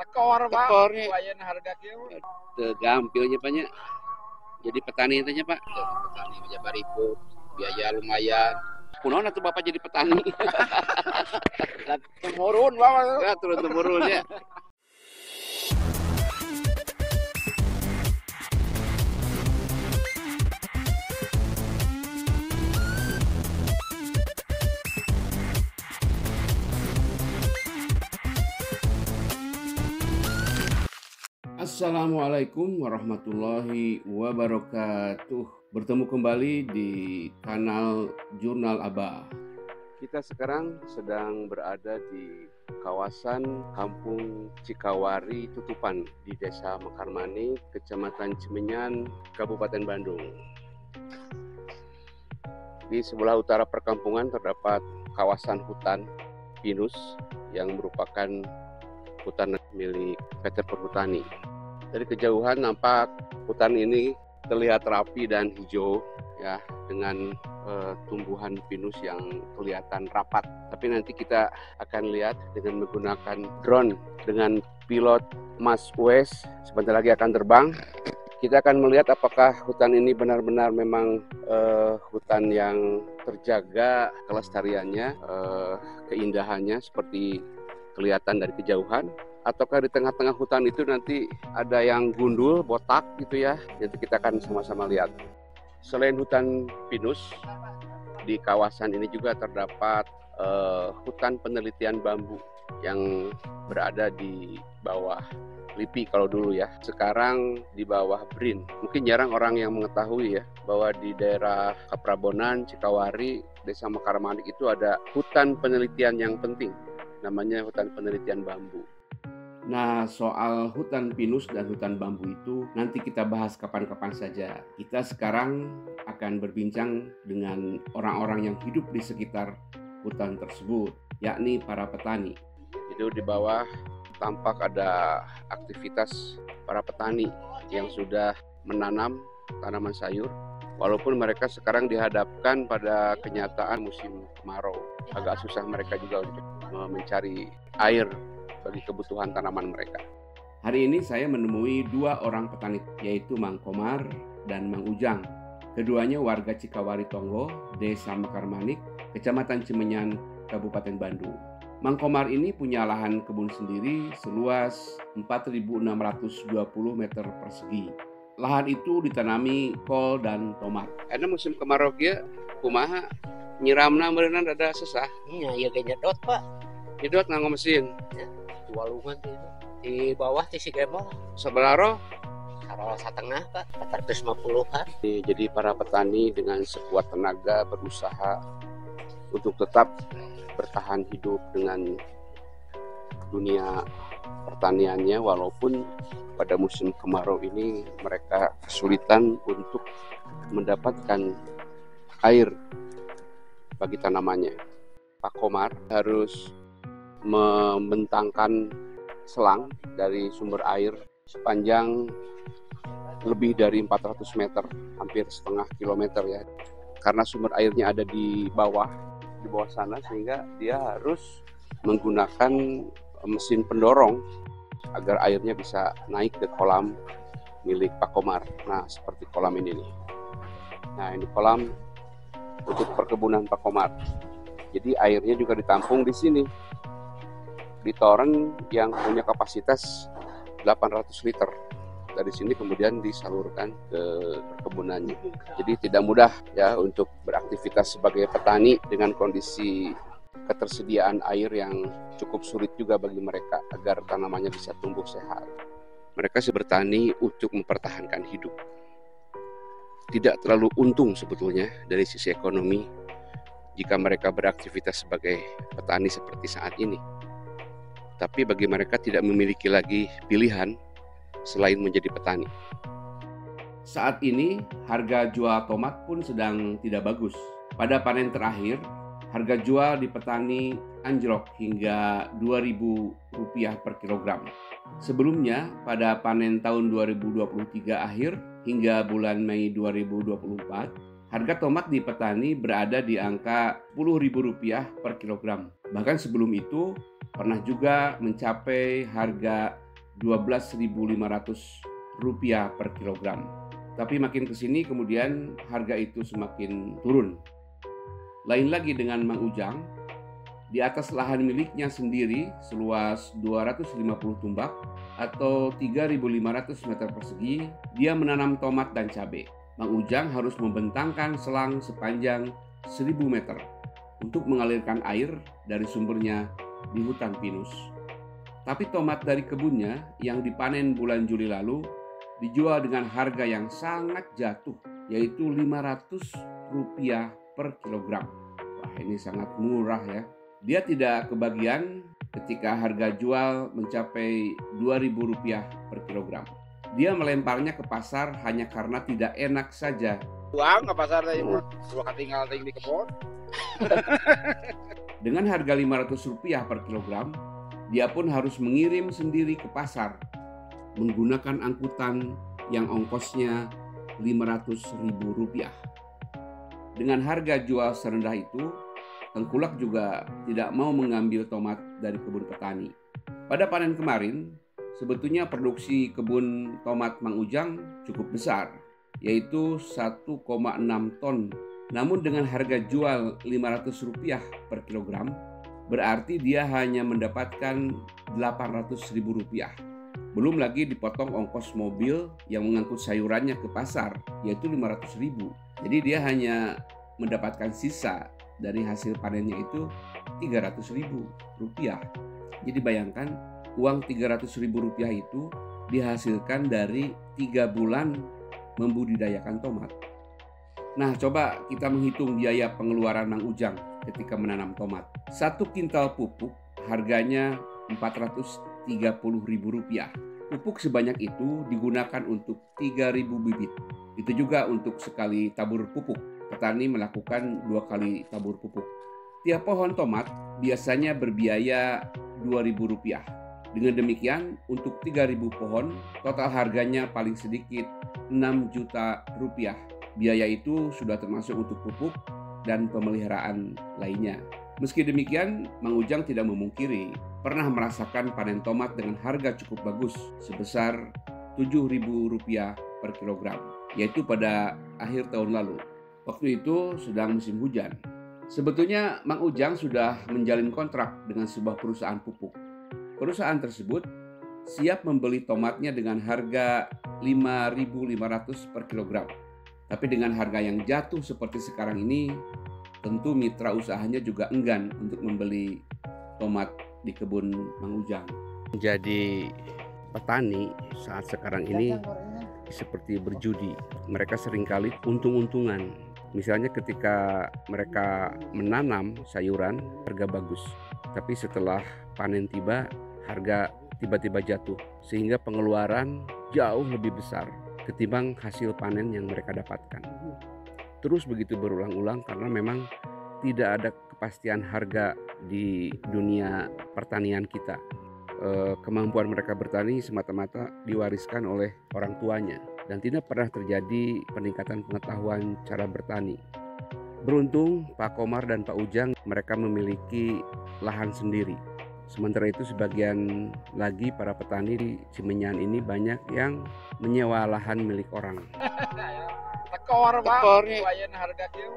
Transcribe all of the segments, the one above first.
Tekor, Pak. Tekornya Lumayan harga kieu. gampilnya banyak. Jadi petani itu Pak. Jadi petani aja bariku biaya lumayan. Kunaon atuh Bapak jadi petani? Temurun, Pak. Ya turun temurun ya. Assalamualaikum warahmatullahi wabarakatuh. Bertemu kembali di kanal Jurnal Abah. Kita sekarang sedang berada di kawasan Kampung Cikawari Tutupan di Desa Mekarmanik, Kecamatan Cimenyan, Kabupaten Bandung. Di sebelah utara perkampungan terdapat kawasan hutan pinus yang merupakan hutan milik PT Perhutani. Dari kejauhan nampak hutan ini terlihat rapi dan hijau ya, dengan tumbuhan pinus yang kelihatan rapat. Tapi nanti kita akan lihat dengan menggunakan drone dengan pilot Mas Wes sebentar lagi akan terbang. Kita akan melihat apakah hutan ini benar-benar memang hutan yang terjaga kelestariannya, keindahannya seperti kelihatan dari kejauhan, ataukah di tengah-tengah hutan itu nanti ada yang gundul, botak gitu ya. Jadi kita akan sama-sama lihat. Selain hutan pinus, di kawasan ini juga terdapat hutan penelitian bambu yang berada di bawah LIPI kalau dulu ya. Sekarang di bawah BRIN. Mungkin jarang orang yang mengetahui ya bahwa di daerah Kaprabonan, Cikawari, Desa Mekarmanik itu ada hutan penelitian yang penting. Namanya hutan penelitian bambu. Nah, soal hutan pinus dan hutan bambu itu nanti kita bahas kapan-kapan saja. Kita sekarang akan berbincang dengan orang-orang yang hidup di sekitar hutan tersebut, yakni para petani. Itu di bawah tampak ada aktivitas para petani yang sudah menanam tanaman sayur. Walaupun mereka sekarang dihadapkan pada kenyataan musim kemarau, agak susah mereka juga untuk mencari air bagi kebutuhan tanaman mereka. Hari ini saya menemui dua orang petani, yaitu Mang Komar dan Mang Ujang. Keduanya warga Cikawari Tonggo, Desa Mekarmanik, Kecamatan Cimenyan, Kabupaten Bandung. Mang Komar ini punya lahan kebun sendiri seluas 4.620 meter persegi. Lahan itu ditanami kol dan tomat. Ada musim kemarau kia, kumaha nyiramna meureunna ada susah. Iya, ya kayak nyedot Pak. Nyedot nganggo mesin. Ya, di walungan itu. Di bawah di Sigemo. Seberapa? Sarol setengah Pak, 450-an. Jadi para petani dengan sekuat tenaga berusaha untuk tetap bertahan hidup dengan dunia pertaniannya, walaupun pada musim kemarau ini mereka kesulitan untuk mendapatkan air bagi tanamannya. Pak Komar harus membentangkan selang dari sumber air sepanjang lebih dari 400 meter, hampir setengah kilometer ya. Karena sumber airnya ada di bawah sana, sehingga dia harus menggunakan mesin pendorong agar airnya bisa naik ke kolam milik Pak Komar. Nah, seperti kolam ini nih. Nah, ini kolam untuk perkebunan Pak Komar. Jadi airnya juga ditampung di sini, di toren yang punya kapasitas 800 liter. Dari sini kemudian disalurkan ke perkebunannya. Jadi tidak mudah ya untuk beraktivitas sebagai petani dengan kondisi ketersediaan air yang cukup sulit juga bagi mereka agar tanamannya bisa tumbuh sehat. Mereka bertani untuk mempertahankan hidup. Tidak terlalu untung sebetulnya dari sisi ekonomi jika mereka beraktivitas sebagai petani seperti saat ini. Tapi bagi mereka tidak memiliki lagi pilihan selain menjadi petani. Saat ini harga jual tomat pun sedang tidak bagus. Pada panen terakhir, harga jual di petani anjlok hingga Rp2.000 per kilogram. Sebelumnya, pada panen tahun 2023 akhir hingga bulan Mei 2024, harga tomat di petani berada di angka Rp10.000 per kilogram. Bahkan sebelum itu pernah juga mencapai harga Rp12.500 per kilogram. Tapi makin ke sini kemudian harga itu semakin turun. Lain lagi dengan Mang Ujang, di atas lahan miliknya sendiri seluas 250 tumbak atau 3.500 meter persegi, dia menanam tomat dan cabai. Mang Ujang harus membentangkan selang sepanjang 1.000 meter untuk mengalirkan air dari sumbernya di hutan pinus. Tapi tomat dari kebunnya yang dipanen bulan Juli lalu dijual dengan harga yang sangat jatuh, yaitu Rp500 per kilogram. Wah, ini sangat murah ya. Dia tidak kebagian ketika harga jual mencapai Rp2.000 per kilogram. Dia melemparnya ke pasar hanya karena tidak enak saja. Uang ke pasar tadi mah, gua ketinggalan tadi di kebun. Dengan harga Rp500 per kilogram, dia pun harus mengirim sendiri ke pasar menggunakan angkutan yang ongkosnya Rp500.000. Dengan harga jual serendah itu, tengkulak juga tidak mau mengambil tomat dari kebun petani. Pada panen kemarin, sebetulnya produksi kebun tomat Mang Ujang cukup besar, yaitu 1,6 ton. Namun dengan harga jual Rp500 per kilogram, berarti dia hanya mendapatkan Rp800.000. Belum lagi dipotong ongkos mobil yang mengangkut sayurannya ke pasar, yaitu Rp500.000. Jadi dia hanya mendapatkan sisa dari hasil panennya itu Rp300.000. Jadi bayangkan uang Rp300.000 itu dihasilkan dari 3 bulan membudidayakan tomat. Nah, coba kita menghitung biaya pengeluaran Mang Ujang ketika menanam tomat. 1 kintal pupuk harganya Rp430.000. Pupuk sebanyak itu digunakan untuk 3.000 bibit. Itu juga untuk sekali tabur pupuk. Petani melakukan 2 kali tabur pupuk. Tiap pohon tomat biasanya berbiaya Rp2.000. Dengan demikian, untuk 3.000 pohon, total harganya paling sedikit Rp6 juta. Biaya itu sudah termasuk untuk pupuk dan pemeliharaan lainnya. Meski demikian, Mang Ujang tidak memungkiri pernah merasakan panen tomat dengan harga cukup bagus sebesar Rp7.000 per kilogram, yaitu pada akhir tahun lalu. Waktu itu sedang musim hujan. Sebetulnya Mang Ujang sudah menjalin kontrak dengan sebuah perusahaan pupuk. Perusahaan tersebut siap membeli tomatnya dengan harga Rp5.500 per kilogram. Tapi dengan harga yang jatuh seperti sekarang ini, tentu mitra usahanya juga enggan untuk membeli tomat di kebun Mang Ujang. Jadi petani saat sekarang ini seperti berjudi. Mereka seringkali untung-untungan. Misalnya ketika mereka menanam sayuran, harga bagus. Tapi setelah panen tiba, harga tiba-tiba jatuh. Sehingga pengeluaran jauh lebih besar ketimbang hasil panen yang mereka dapatkan. Terus begitu berulang-ulang karena memang tidak ada kepastian harga di dunia pertanian kita. Kemampuan mereka bertani semata-mata diwariskan oleh orang tuanya dan tidak pernah terjadi peningkatan pengetahuan cara bertani. Beruntung Pak Komar dan Pak Ujang mereka memiliki lahan sendiri. Sementara itu sebagian lagi para petani di Cimenyan ini banyak yang menyewa lahan milik orang. Tekor, Pak. Tekor nih. Lumayan harga kieu.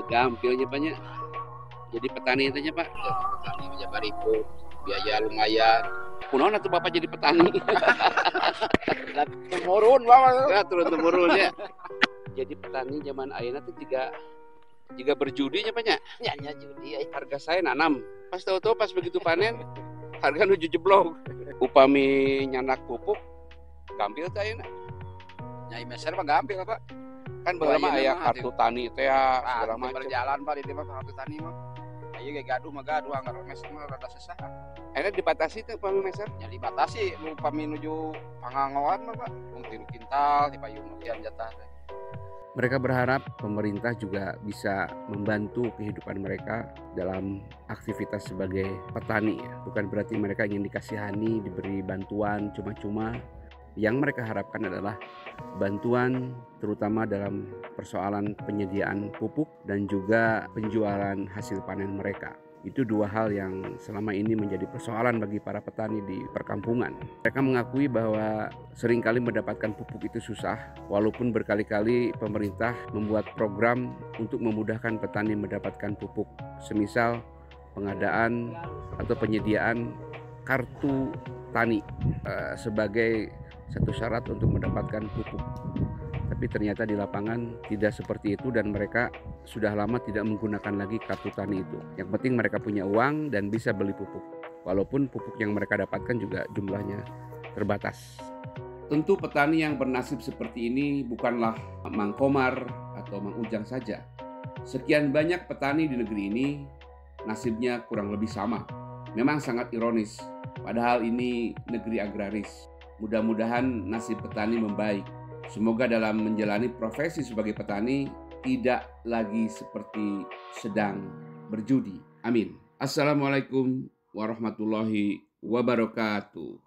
Gampilnya banyak. Jadi petani itu Pak. Petani bisa bariku, biaya lumayan. Kunaon atuh Bapak jadi petani? Temurun, Pak. Ya, turun-temurun ya. Jadi petani zaman ayeuna tuh juga berjudi nya Pak nya. Nya judi Harga saya nanam. Pas tahu-tahu pas begitu panen harga nuju jeblok. Upami nyanak pupuk gampil teh ayeuna. Nyai meser mah gampil Pak. Kan baheula mah aya kartu tani teh segala macam. Berjalan Pak di mah kartu tani mah. Ayo ge gaduh anggar meser mah rada susah. Akhirnya dibatasi tuh upami meser. Nya dibatasi upami nuju pangangoan mah Pak. Mungkin kintal di payung nukian jatah teh. Mereka berharap pemerintah juga bisa membantu kehidupan mereka dalam aktivitas sebagai petani. Bukan berarti mereka ingin dikasihani, diberi bantuan cuma-cuma. Yang mereka harapkan adalah bantuan terutama dalam persoalan penyediaan pupuk dan juga penjualan hasil panen mereka. Itu dua hal yang selama ini menjadi persoalan bagi para petani di perkampungan. Mereka mengakui bahwa seringkali mendapatkan pupuk itu susah, walaupun berkali-kali pemerintah membuat program untuk memudahkan petani mendapatkan pupuk, semisal pengadaan atau penyediaan kartu tani sebagai satu syarat untuk mendapatkan pupuk. Tapi ternyata di lapangan tidak seperti itu dan mereka sudah lama tidak menggunakan lagi kartu tani itu. Yang penting mereka punya uang dan bisa beli pupuk. Walaupun pupuk yang mereka dapatkan juga jumlahnya terbatas. Tentu petani yang bernasib seperti ini bukanlah Mang Komar atau Mang Ujang saja. Sekian banyak petani di negeri ini nasibnya kurang lebih sama. Memang sangat ironis, padahal ini negeri agraris. Mudah-mudahan nasib petani membaik. Semoga dalam menjalani profesi sebagai petani tidak lagi seperti sedang berjudi. Amin. Assalamualaikum warahmatullahi wabarakatuh.